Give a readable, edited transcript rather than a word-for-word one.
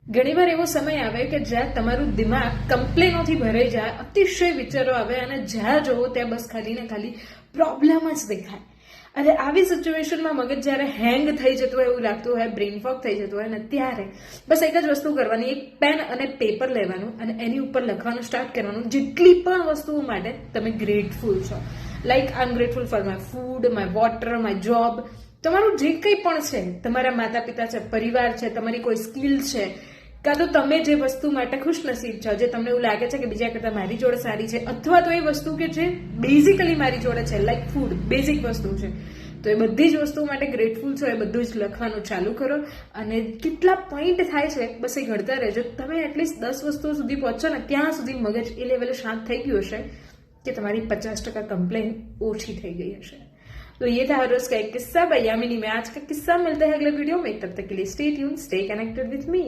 ઘણીવાર એવો સમય આવે કે જ્યાં તમારું દિમાગ કમ્પ્લેનોથી ભરાઈ જાય, અતિશય વિચારો આવે અને જ્યાં જોવો ત્યાં બસ ખાલી ને ખાલી પ્રોબ્લેમ જ દેખાય. અને આવી સિચ્યુએશનમાં મગજ જ્યારે હેંગ થઈ જતું હોય એવું લાગતું હોય, બ્રેઇન ફોગ થઈ જતું હોય ને ત્યારે બસ એક જ વસ્તુ કરવાની, એક પેન અને પેપર લેવાનું અને એની ઉપર લખવાનું સ્ટાર્ટ કરવાનું જેટલી પણ વસ્તુઓ માટે તમે ગ્રેટફુલ છો. Like I M grateful for my food, my water, my job. તમારું જે કંઈ પણ છે, તમારા માતા પિતા છે, પરિવાર છે, તમારી કોઈ સ્કિલ છે, કાં તો તમે જે વસ્તુ માટે ખુશનસીબ છો, જે તમને એવું લાગે છે કે બીજા કરતાં મારી જોડે સારી છે, અથવા તો એ વસ્તુ કે જે બેઝિકલી મારી જોડે છે, લાઈક ફૂડ, બેઝિક વસ્તુ છે, તો એ બધી જ વસ્તુઓ માટે ગ્રેટફુલ છો, એ બધું જ લખવાનું ચાલુ કરો. અને કેટલા પોઈન્ટ થાય છે બસ એ ઘડતા રહેજો. તમે એટલીસ્ટ 10 વસ્તુઓ સુધી પહોંચો ને ત્યાં સુધી મગજ એ લેવલે શાંત થઈ ગયું હશે कि तुम्हारी 50% कंप्लेन ओछी થઈ ગઈ હશે. तो ये था हर रोज का एक किस्सा बाय यामिनी में. आज का किस्सा मिलता है अगले वीडियो में. तब तक के लिए stay tune, stay connected with me.